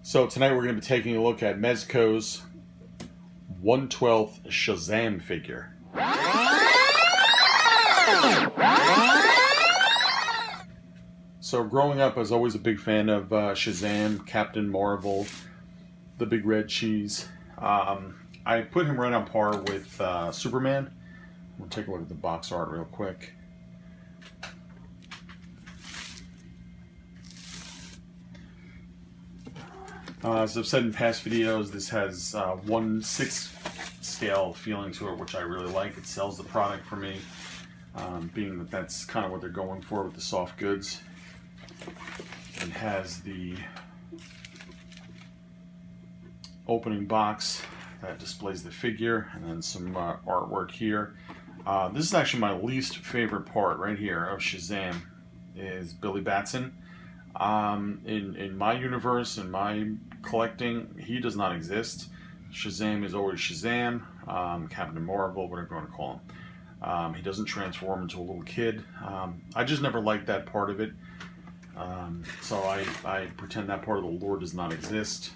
So tonight we're going to be taking a look at Mezco's 1/12 Shazam figure. So growing up, I was always a big fan of Shazam, Captain Marvel, the Big Red Cheese. I put him right on par with Superman. We'll take a look at the box art real quick. As I've said in past videos, this has 1/6 scale feeling to it, which I really like. It sells the product for me, being that that's kind of what they're going for with the soft goods. It has the opening box that displays the figure, and then some artwork here. This is actually my least favorite part right here of Shazam, is Billy Batson. In my universe, in my collecting, he does not exist. Shazam is always Shazam, Captain Marvel, whatever you want to call him. He doesn't transform into a little kid. I just never liked that part of it. So I pretend that part of the lore does not exist.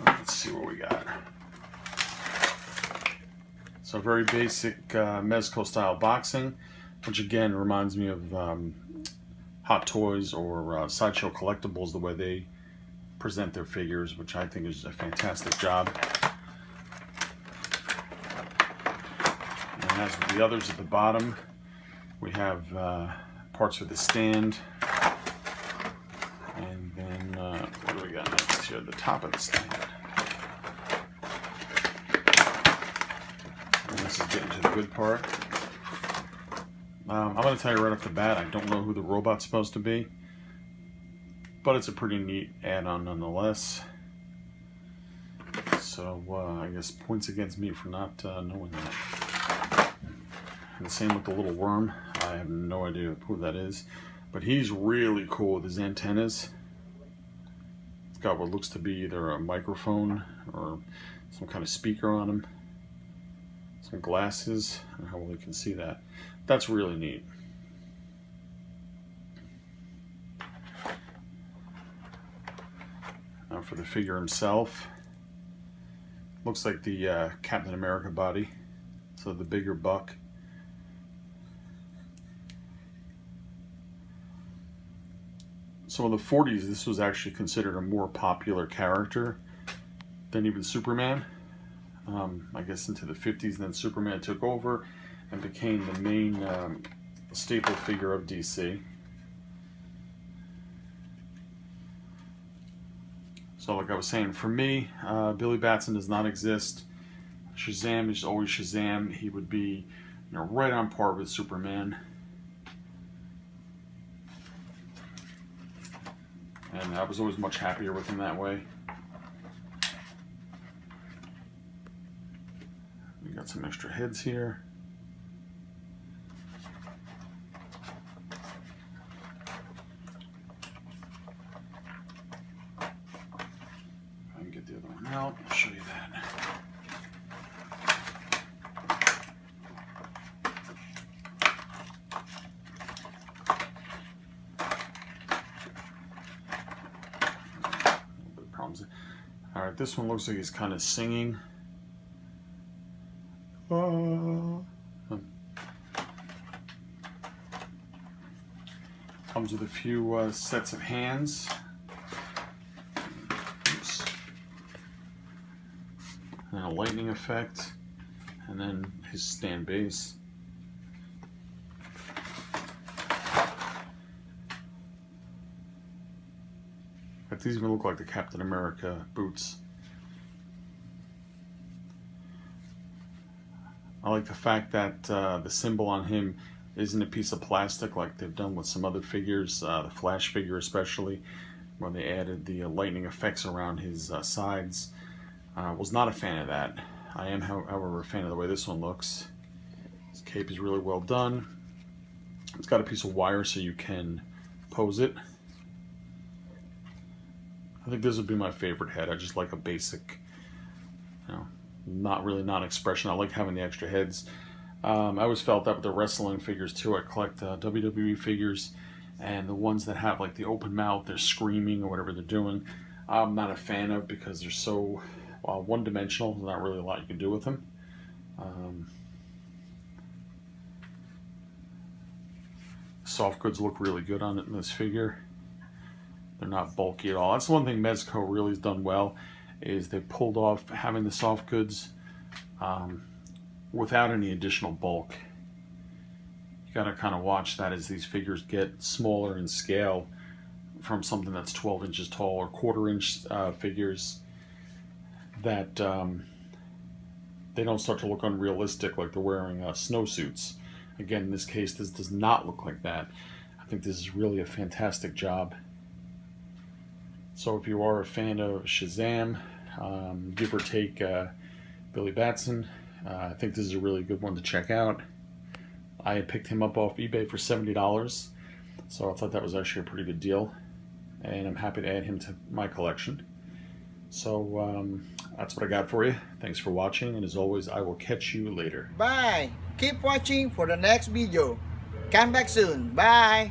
Let's see what we got. So very basic Mezco style boxing, which again reminds me of Hot Toys or Sideshow Collectibles, the way they present their figures, which I think is a fantastic job. And as with the others at the bottom, we have parts for the stand. And then, what do we got next here at the top of the stand? And this is getting to the good part. I'm going to tell you right off the bat, I don't know who the robot's supposed to be, but it's a pretty neat add-on nonetheless. So I guess points against me for not knowing that. And the same with the little worm. I have no idea who that is, but he's really cool with his antennas. It's got what looks to be either a microphone or some kind of speaker on him. Some glasses. I don't know how well you can see that. That's really neat. Now for the figure himself, looks like the Captain America body, so the bigger buck. So in the 40s, this was actually considered a more popular character than even Superman. I guess into the 50s, and then Superman took over and became the main staple figure of DC. So like I was saying, for me, Billy Batson does not exist. Shazam is always Shazam. He would be, right on par with Superman. And I was always much happier with him that way. We got some extra heads here. I can get the other one out, I'll show you that. Alright, this one looks like he's kind of singing. Comes with a few sets of hands. Oops. And a lightning effect. And then his stand base. But these even look like the Captain America boots. I like the fact that the symbol on him isn't a piece of plastic like they've done with some other figures, the Flash figure especially, where they added the lightning effects around his sides. Was not a fan of that. I am, however, a fan of the way this one looks. This cape is really well done. It's got a piece of wire so you can pose it. I think this would be my favorite head. I just like a basic you know, not really non-expression. I like having the extra heads. I always felt that with the wrestling figures too. I collect WWE figures, and the ones that have like the open mouth, they're screaming or whatever they're doing, I'm not a fan of because they're so one-dimensional. There's not really a lot you can do with them. Soft goods look really good on it in this figure. They're not bulky at all. That's one thing Mezco really has done well, is they pulled off having the soft goods without any additional bulk. You got to kind of watch that as these figures get smaller in scale from something that's 12 inches tall or quarter-inch figures, that they don't start to look unrealistic like they're wearing snowsuits. Again, in this case, this does not look like that. I think this is really a fantastic job. So if you are a fan of Shazam, give or take Billy Batson, I think this is a really good one to check out. I picked him up off eBay for $70, so I thought that was actually a pretty good deal, and I'm happy to add him to my collection. So that's what I got for you. Thanks for watching, and as always, I will catch you later. Bye. Keep watching for the next video. Come back soon. Bye.